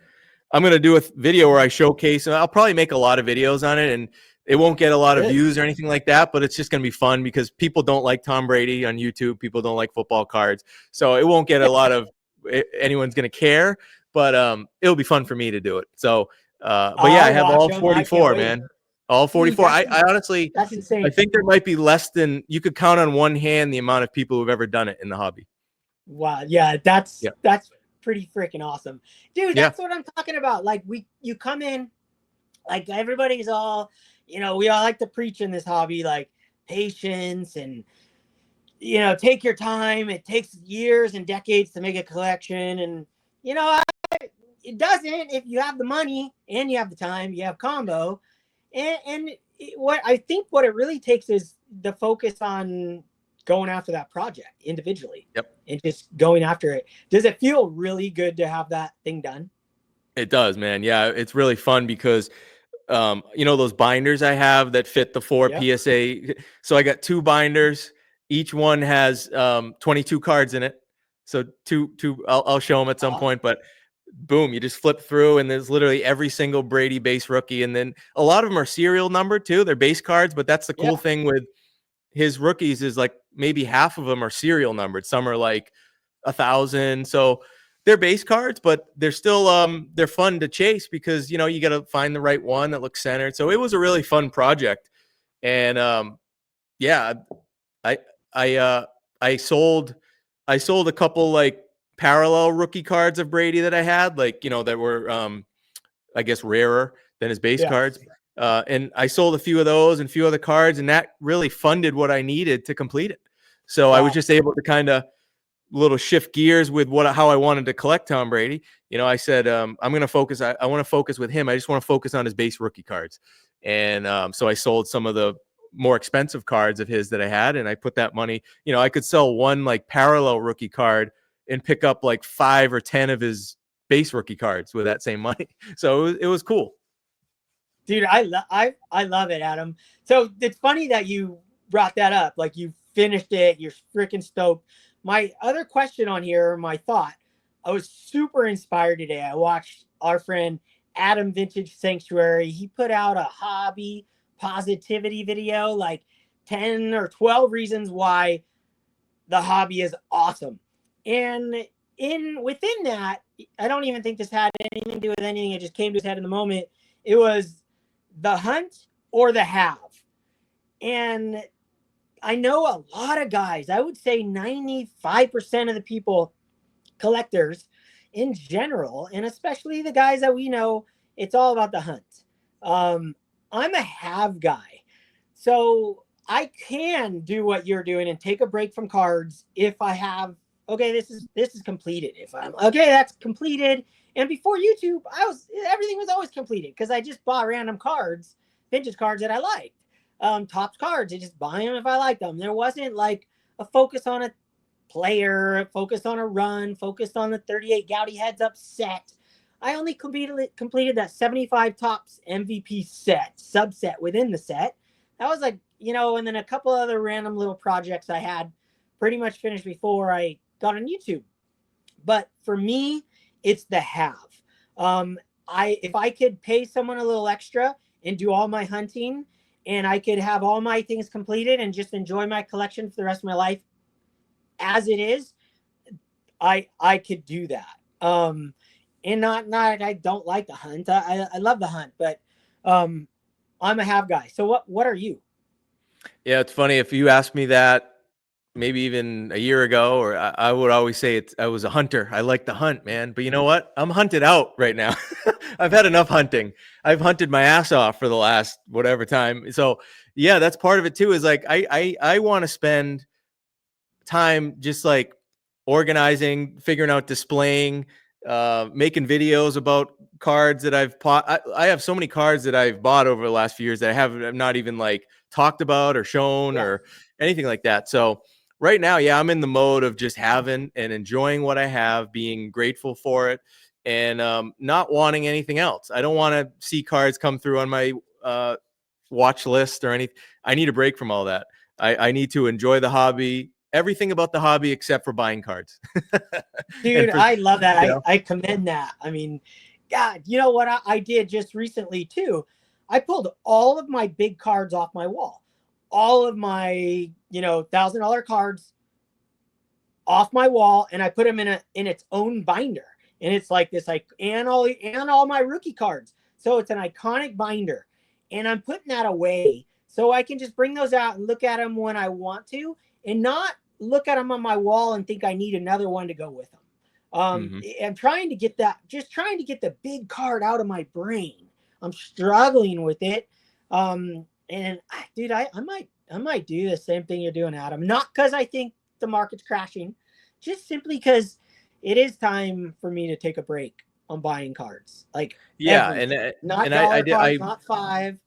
S2: I'm going to do a video where I showcase, and I'll probably make a lot of videos on it, and it won't get a lot of views or anything like that, but it's just going to be fun because people don't like Tom Brady on YouTube. People don't like football cards. So it won't get a lot of, anyone's going to care, but it'll be fun for me to do it. So, but yeah, I have all 44, man. All 44. I honestly,
S1: that's insane.
S2: I think there might be less than, you could count on one hand the amount of people who've ever done it in the hobby.
S1: Wow. Yeah, that's pretty freaking awesome. Dude, that's what I'm talking about. Like you come in, like everybody's all, we all like to preach in this hobby, like patience and, take your time. It takes years and decades to make a collection. And, it doesn't if you have the money and you have the time, you have combo. And what it really takes is the focus on going after that project individually. And just going after it. Does it feel really good to have that thing done?
S2: It does, man. Yeah, it's really fun because those binders I have that fit the 4 PSA. So I got 2 binders. Each one has 22 cards in it. So two. I'll show them at some point, but boom, you just flip through and there's literally every single Brady base rookie. And then a lot of them are serial numbered too. They're base cards, but that's the cool thing with his rookies is like maybe half of them are serial numbered. Some are like 1,000. So they're base cards, but they're still they're fun to chase because you got to find the right one that looks centered. So it was a really fun project. And yeah, I I I sold a couple like parallel rookie cards of Brady that I had, like, that were I guess rarer than his base
S1: Yeah.
S2: cards. And I sold a few of those and a few other cards, and that really funded what I needed to complete it. So I was
S1: Wow.
S2: just able to kind of little shift gears with how I wanted to collect Tom Brady. I said, I'm going to focus. I want to focus with him. I just want to focus on his base rookie cards. And so I sold some of the more expensive cards of his that I had, and I put that money. I could sell one like parallel rookie card and pick up like 5 or 10 of his base rookie cards with that same money. So it was cool.
S1: Dude, I love it, Adam. So it's funny that you brought that up. Like, you finished it, you're freaking stoked. My other question on here, my thought, I was super inspired today. I watched our friend Adam Vintage Sanctuary. He put out a hobby positivity video, like 10 or 12 reasons why the hobby is awesome. And within that, I don't even think this had anything to do with anything. It just came to his head in the moment. It was the hunt or the have. And I know a lot of guys, I would say 95% of the people, collectors in general, and especially the guys that we know, it's all about the hunt. I'm a have guy. So I can do what you're doing and take a break from cards if I have, okay, this is completed. If I'm okay, that's completed. And before YouTube, everything was always completed because I just bought random cards, vintage cards that I liked. Tops cards, I just buy them if I like them. There wasn't like a focus on a player, focused on a run, focused on the 38 Gouty heads up set. I only completed that 75 tops MVP set, subset within the set. That was like, and then a couple other random little projects I had pretty much finished before I got on YouTube. But for me, it's the have. Um, if I could pay someone a little extra and do all my hunting, and I could have all my things completed and just enjoy my collection for the rest of my life as it is, I could do that. And not I don't like the hunt. I love the hunt, but I'm a have guy. So what are you?
S2: Yeah, it's funny if you asked me that maybe even a year ago, or I would always say I was a hunter. I like the hunt, man. But you know what? I'm hunted out right now. I've had enough hunting. I've hunted my ass off for the last whatever time. So yeah, that's part of it too. Is like I want to spend time just like organizing, figuring out displaying, making videos about cards that I've bought. I have so many cards that I've bought over the last few years that I have not even like talked about or shown
S1: Yeah.
S2: or anything like that. So right now, yeah, I'm in the mode of just having and enjoying what I have, being grateful for it, and not wanting anything else. I don't want to see cards come through on my watch list or anything. I need a break from all that. I need to enjoy the hobby, everything about the hobby except for buying cards.
S1: Dude,
S2: And for
S1: I love that.
S2: you know,
S1: I commend that. I mean, God, you know what I did just recently too? I pulled all of my big cards off my wall. All of my, $1,000 cards off my wall, and I put them in its own binder. And it's like this, like, and all my rookie cards. So it's an iconic binder. And I'm putting that away so I can just bring those out and look at them when I want to, and not look at them on my wall and think I need another one to go with them.
S2: mhm.
S1: I'm trying to get that, just trying to get the big card out of my brain. I'm struggling with it. And dude, I might do the same thing you're doing, Adam. Not because I think the market's crashing, just simply because it is time for me to take a break on buying cards. Like,
S2: Yeah,
S1: everything. Not
S2: I
S1: dollar
S2: did
S1: cards, not five.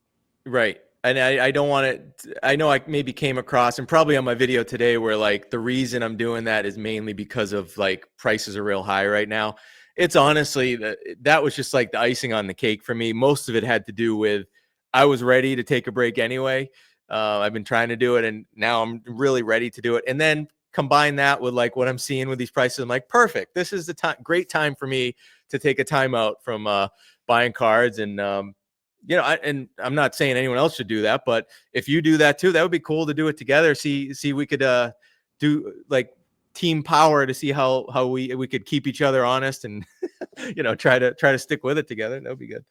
S2: right. And I don't want it. I know I maybe came across and probably on my video today where like the reason I'm doing that is mainly because of like prices are real high right now. It's honestly that was just like the icing on the cake for me. Most of it had to do with I was ready to take a break anyway. I've been trying to do it, and now I'm really ready to do it. And then combine that with like what I'm seeing with these prices, I'm like, perfect. This is the time, great time for me to take a time out from buying cards. And and I'm not saying anyone else should do that, but if you do that too, that would be cool to do it together. See, we could do like team power to see how we could keep each other honest and try to stick with it together. That would be good.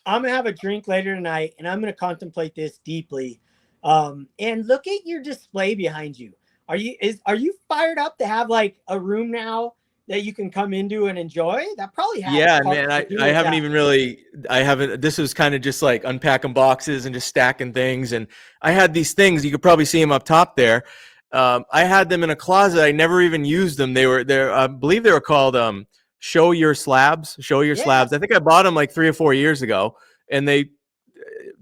S1: I'm gonna have a drink later tonight, and I'm gonna contemplate this deeply. And look at your display behind you. Are you fired up to have like a room now that you can come into and enjoy? That probably has
S2: Yeah,
S1: part
S2: man,
S1: to do
S2: I
S1: with
S2: haven't
S1: that.
S2: even really, I haven't, this was kind of just like unpacking boxes and just stacking things. And I had these things, you could probably see them up top there. I had them in a closet. I never even used them. They were there. I believe they were called Show Your Slabs. Show Your
S1: Yeah,
S2: Slabs. I think I bought them like 3 or 4 years ago, and they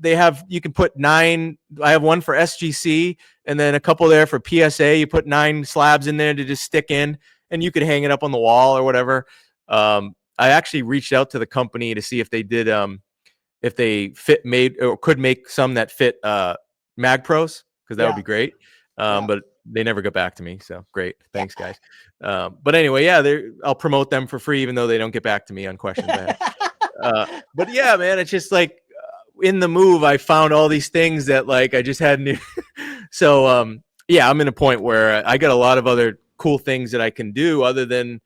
S2: have, you can put 9. I have one for SGC, and then a couple there for PSA. You put 9 slabs in there to just stick in, and you could hang it up on the wall or whatever. I actually reached out to the company to see if they did if they made or could make some that fit Mag Pros, because that would
S1: yeah,
S2: be great.
S1: yeah.
S2: But they never got back to me. So great. Thanks, guys. But anyway, yeah, I'll promote them for free, even though they don't get back to me on questions I have. But yeah, man, it's just like in the move, I found all these things that like I just hadn't. So yeah, I'm in a point where I got a lot of other cool things that I can do other than,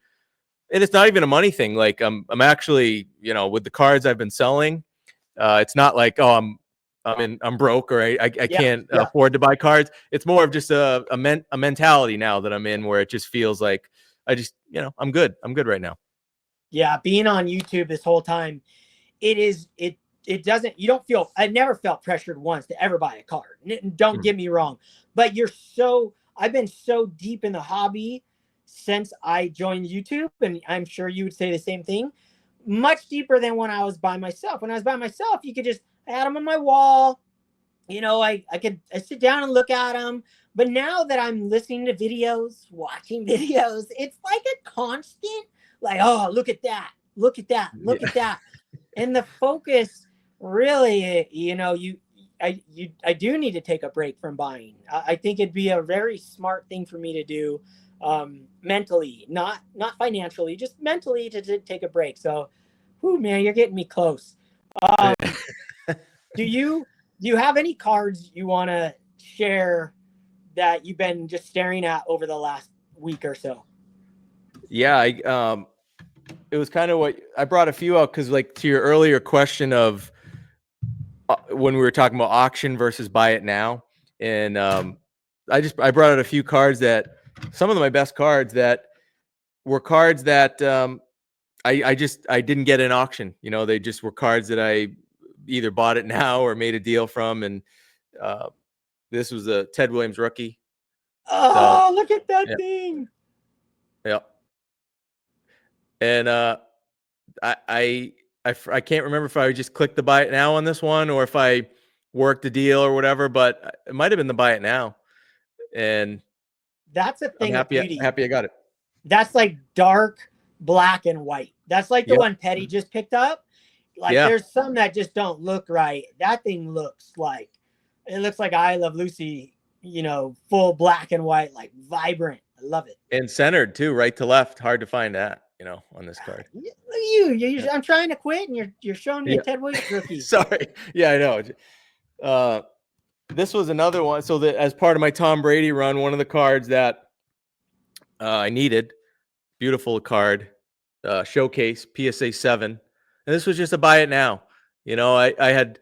S2: and it's not even a money thing. Like I'm actually, with the cards I've been selling, it's not like, oh, I'm broke or I
S1: Yeah,
S2: can't
S1: yeah,
S2: afford to buy cards. It's more of just a mentality now that I'm in where it just feels like I just, I'm good. I'm good right now.
S1: yeah. Being on YouTube this whole time, it doesn't, you don't feel, I never felt pressured once to ever buy a card. Don't
S2: Mhm.
S1: get me wrong, but I've been so deep in the hobby since I joined YouTube, and I'm sure you would say the same thing. Much deeper than when I was by myself. When I was by myself, you could just, I had them on my wall. I sit down and look at them. But now that I'm listening to videos, watching videos, it's like a constant, like, oh, look at that, look at that, look
S2: Yeah.
S1: at that. And the focus really, I do need to take a break from buying. I think it'd be a very smart thing for me to do, mentally, not financially, just mentally to take a break. So, whoo, man, you're getting me close. Um, do you have any cards you want to share that you've been just staring at over the last week or so?
S2: Yeah, it was kind of what I brought a few out because, like, to your earlier question of when we were talking about auction versus buy it now, and I brought out a few cards that some of my best cards that were cards that I didn't get in auction. They just were cards that I either bought it now or made a deal from, and uh, this was a Ted Williams rookie. So
S1: Oh, look at that
S2: yeah,
S1: thing.
S2: yeah, and I, I I can't remember if I just clicked the buy it now on this one or if I worked the deal or whatever, but it might have been the buy it now, and
S1: That's a
S2: I'm
S1: thing of beauty.
S2: happy I got it.
S1: That's like dark black and white. That's like the
S2: Yep.
S1: one Petty just picked up. Like
S2: Yeah.
S1: there's some that just don't look right. That thing looks like, it looks like I Love Lucy, full black and white, like vibrant. I love it.
S2: And centered too, right to left. Hard to find that, on this card.
S1: Look at you.
S2: Yeah.
S1: I'm trying to quit, and you're showing me a
S2: Yeah.
S1: Ted Williams rookie.
S2: Sorry. Yeah, I know. Uh, this was another one. So that as part of my Tom Brady run, one of the cards that I needed, beautiful card, showcase PSA 7, and this was just a buy it now. I had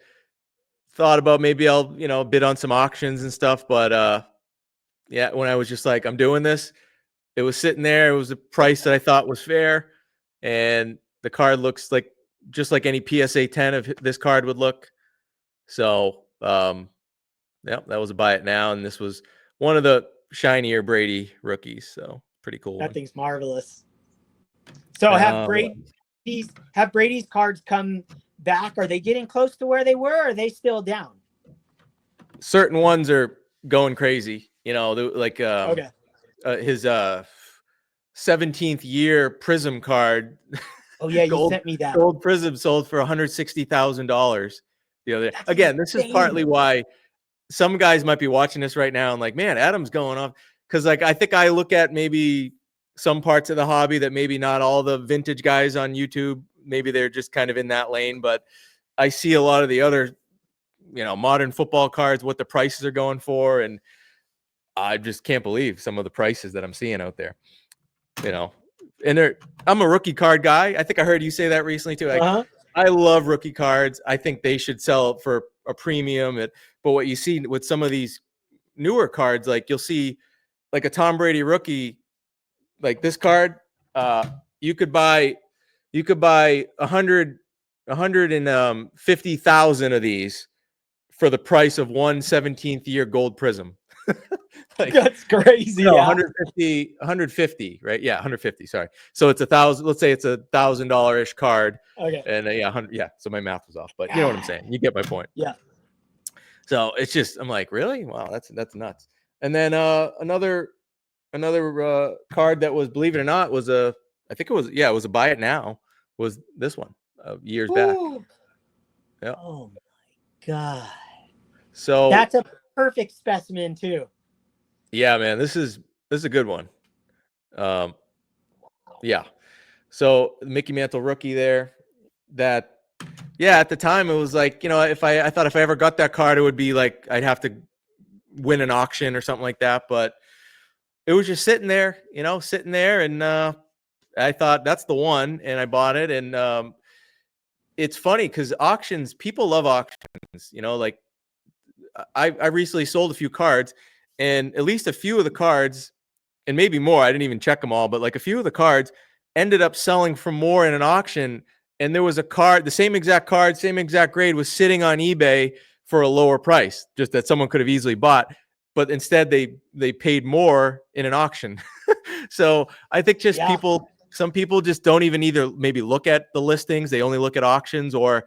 S2: thought about maybe I'll bid on some auctions and stuff, but yeah, when I was just like, I'm doing this, it was sitting there. It was a price that I thought was fair, and the card looks like just like any PSA 10 of this card would look. So, yeah, that was a buy it now, and this was one of the shinier Brady rookies. So, pretty cool
S1: That
S2: one.
S1: thing's marvelous. So
S2: What-
S1: Have Brady's cards come back? Are they getting close to where they were? Or are they still down?
S2: Certain ones are going crazy. Like
S1: Okay.
S2: his 17th year Prism card,
S1: Oh yeah, you
S2: gold
S1: sent me that.
S2: gold Prism sold for $160,000 the other day.
S1: That's
S2: Again, this is
S1: insane.
S2: partly why some guys might be watching this right now and like, man, Adam's going off, because like I think I look at maybe some parts of the hobby that maybe not all the vintage guys on YouTube, maybe they're just kind of in that lane, but I see a lot of the other modern football cards, what the prices are going for, and I just can't believe some of the prices that I'm seeing out there. you know, and I'm a rookie card guy. I think I heard you say that recently too. Like,
S1: Uh-huh.
S2: I love rookie cards. I think they should sell for a premium. But what you see with some of these newer cards, like you'll see like a Tom Brady rookie, like this card, you could buy 150,000 of these for the price of one 17th year gold prism. Like,
S1: That's crazy.
S2: no,
S1: Yeah.
S2: 150, right? Yeah, 150. Sorry. So it's 1,000. Let's say it's $1,000-ish card,
S1: Okay.
S2: and yeah, 100. Yeah. So my math was off, but you know what I'm saying. You get my point.
S1: Yeah.
S2: So it's just, I'm like, really? Wow, that's nuts. And then another card that was, believe it or not, was I think it was a buy it now, was this one years back.
S1: Yeah. Oh my God.
S2: So
S1: that's a perfect specimen too.
S2: Yeah, man, this is a good one. Yeah. So Mickey Mantle rookie there. That, yeah, at the time it was like, I thought if I ever got that card, it would be like I'd have to win an auction or something like that. But it was just sitting there, and I thought that's the one, and I bought it. And it's funny because auctions, people love auctions. Like I recently sold a few cards, and at least a few of the cards, and maybe more, I didn't even check them all, but like a few of the cards ended up selling for more in an auction. And there was a card, the same exact card, same exact grade, was sitting on eBay for a lower price, just that someone could have easily bought. But instead they paid more in an auction. So I think just some people just don't even either maybe look at the listings. They only look at auctions, or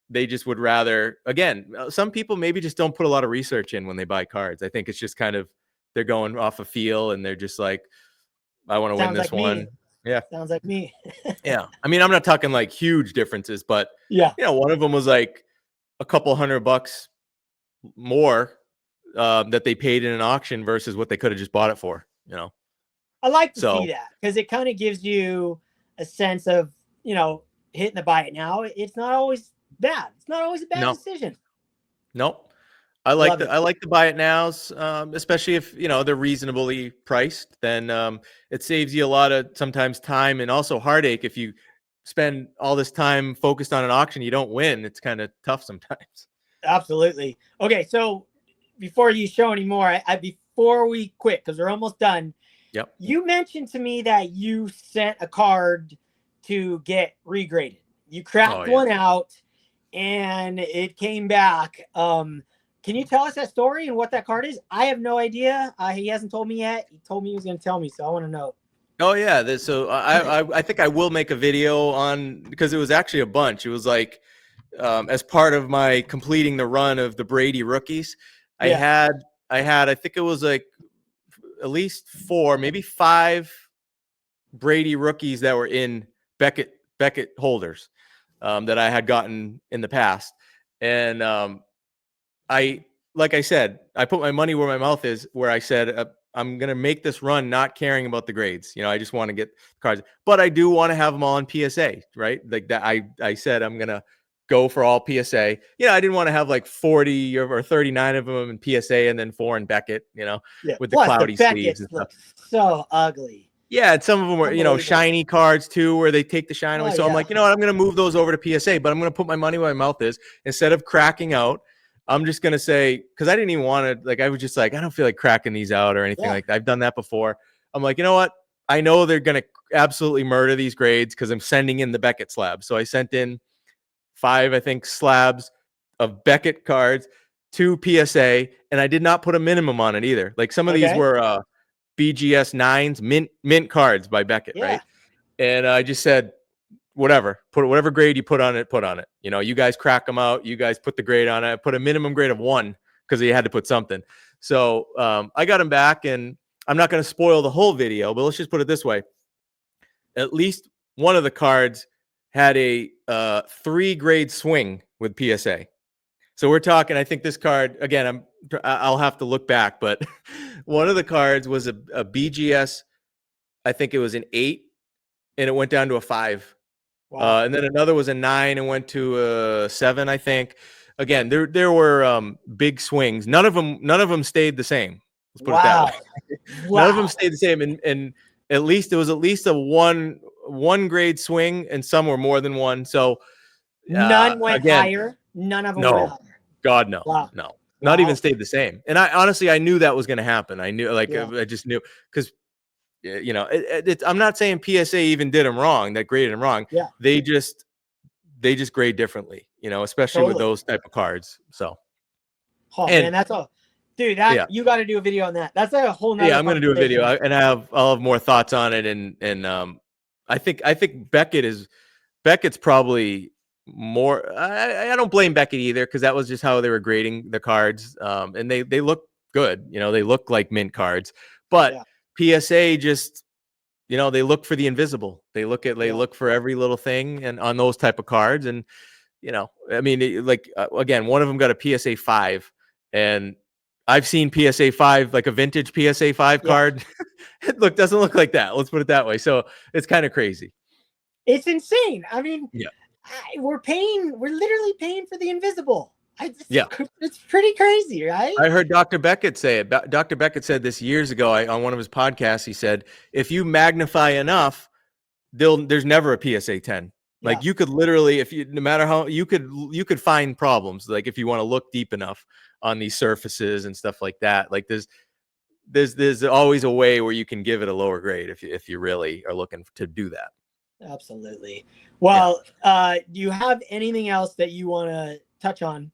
S2: they just would rather, again, some people maybe just don't put a lot of research in when they buy cards. I think it's just kind of, they're going off a feel, and they're just like, I want to win this one.
S1: Me.
S2: Yeah.
S1: Sounds like me.
S2: Yeah. I mean, I'm not talking like huge differences, but one of them was like a couple $100 more that they paid in an auction versus what they could have just bought it for,
S1: I like to see that, because it kind of gives you a sense of, hitting the buy it now. It's not always bad. It's not always a bad decision.
S2: Nope. I like the buy it nows, especially if they're reasonably priced. Then it saves you a lot of sometimes time and also heartache. If you spend all this time focused on an auction, you don't win. It's kind of tough sometimes.
S1: Absolutely. Okay, so before you show any more, before we quit, because we're almost done.
S2: Yep.
S1: You mentioned to me that you sent a card to get regraded. You cracked one out, and it came back. Can you tell us that story and what that card is? I have no idea. He hasn't told me yet. He told me he was going to tell me, so I want to know.
S2: Oh yeah, so I think I will make a video on, because it was actually a bunch. It was like as part of my completing the run of the Brady rookies, I had I think it was like at least 4, maybe 5 Brady rookies that were in Beckett holders that I had gotten in the past. And like I said, I put my money where my mouth is, where I said, I'm going to make this run not caring about the grades. I just want to get cards, but I do want to have them all in PSA, right? Like that. I said, I'm going to go for all PSA. I didn't want to have like 40 or 39 of them in PSA and then 4 in Beckett, with the cloudy sleeves and stuff.
S1: So ugly.
S2: Yeah, and some of them were, shiny cards too, where they take the shine away. So I'm like, I'm going to move those over to PSA, but I'm going to put my money where my mouth is. Instead of cracking out, I'm just going to say, because I didn't even want to, like, I was just like, I don't feel like cracking these out or anything like that. I've done that before. I'm like, you know what? I know they're going to absolutely murder these grades because I'm sending in the Beckett slabs. So I sent in 5, I think, slabs of Beckett cards to PSA, and I did not put a minimum on it either. Like some of these were BGS 9s, mint cards by Beckett, right? And I just said, whatever, put whatever grade you put on it. You guys crack them out. You guys put the grade on it. I put a minimum grade of 1 because you had to put something. So I got them back, and I'm not going to spoil the whole video, but let's just put it this way. At least one of the cards had a 3-grade swing with PSA. So we're talking, I think this card, again, I'll have to look back, but one of the cards was a BGS, I think it was an 8, and it went down to a 5. Wow. And then another was a 9 and went to a 7, I think. Again, there were big swings. None of them stayed the same. Let's put it that way. None of them stayed the same, and at least it was at least a one grade swing, and some were more than one. So
S1: None went
S2: again,
S1: higher. None of them went
S2: no,
S1: higher.
S2: God, no,
S1: Wow.
S2: no, not even
S1: Wow.
S2: stayed the same. And I honestly, I knew that was going to happen. I knew, like,
S1: Yeah.
S2: I just knew because I'm not saying PSA even did them wrong, that graded them wrong.
S1: Yeah.
S2: They just grade differently, especially with
S1: Totally.
S2: those type of cards. So,
S1: Oh
S2: and
S1: man, that's all. Dude, that
S2: yeah,
S1: you got to do a video on that. That's like a whole
S2: yeah,
S1: nother
S2: I'm gonna do a video,
S1: conversation.
S2: and I'll have more thoughts on it, and I think Beckett's probably more. I don't blame Beckett either because that was just how they were grading the cards, and they look good, they look like mint cards, but
S1: Yeah.
S2: PSA just they look for the invisible. They
S1: Yeah.
S2: look for every little thing and on those type of cards, and I mean, again, one of them got a PSA 5, and I've seen PSA 5, like a vintage PSA 5
S1: Yeah.
S2: card. It doesn't look like that. Let's put it that way. So it's kind of crazy.
S1: It's insane. I mean,
S2: Yeah.
S1: we're literally paying for the invisible.
S2: Yeah.
S1: It's pretty crazy, right?
S2: I heard Dr. Beckett say it. Dr. Beckett said this years ago on one of his podcasts. He said, if you magnify enough, there's never a PSA 10.
S1: Yeah.
S2: Like you could literally, no matter how you could find problems. Like if you want to look deep enough on these surfaces and stuff like that. Like there's always a way where you can give it a lower grade if you really are looking to do that.
S1: Absolutely. Well, do you have anything else that you want to touch on?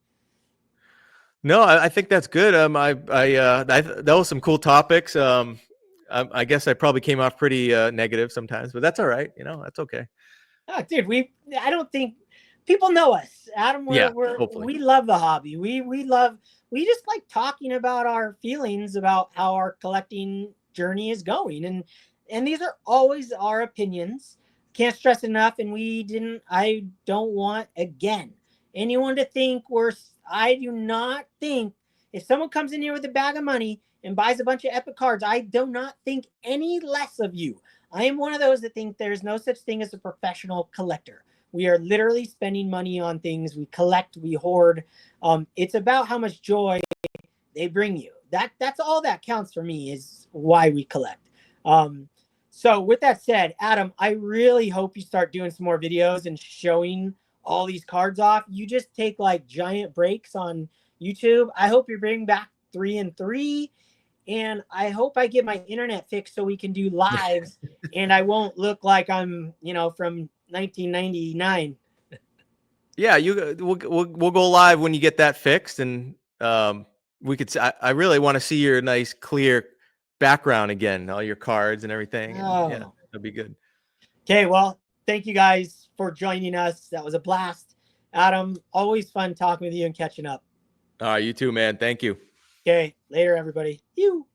S2: No, I think that's good. That was some cool topics. I guess I probably came off pretty negative sometimes, but that's all right. That's okay.
S1: Oh, dude, I don't think people know us, Adam.
S2: Hopefully.
S1: We love the hobby. We just like talking about our feelings about how our collecting journey is going, and these are always our opinions. Can't stress enough. And I don't want again anyone to think I do not think if someone comes in here with a bag of money and buys a bunch of epic cards, I do not think any less of you. I am one of those that think there's no such thing as a professional collector. We are literally spending money on things. We collect, we hoard. It's about how much joy they bring you. That's all that counts for me is why we collect. So with that said, Adam, I really hope you start doing some more videos and showing all these cards off. You just take like giant breaks on YouTube. I hope you bring back 3 and 3. And I hope I get my internet fixed so we can do lives and I won't look like I'm, from 1999.
S2: Yeah, we'll go live when you get that fixed, and we could. I really want to see your nice clear background again, all your cards and everything. And yeah, that'd be good.
S1: Okay, well, thank you guys for joining us. That was a blast. Adam, always fun talking with you and catching up.
S2: All right, you too, man. Thank you.
S1: Okay, later, everybody. You.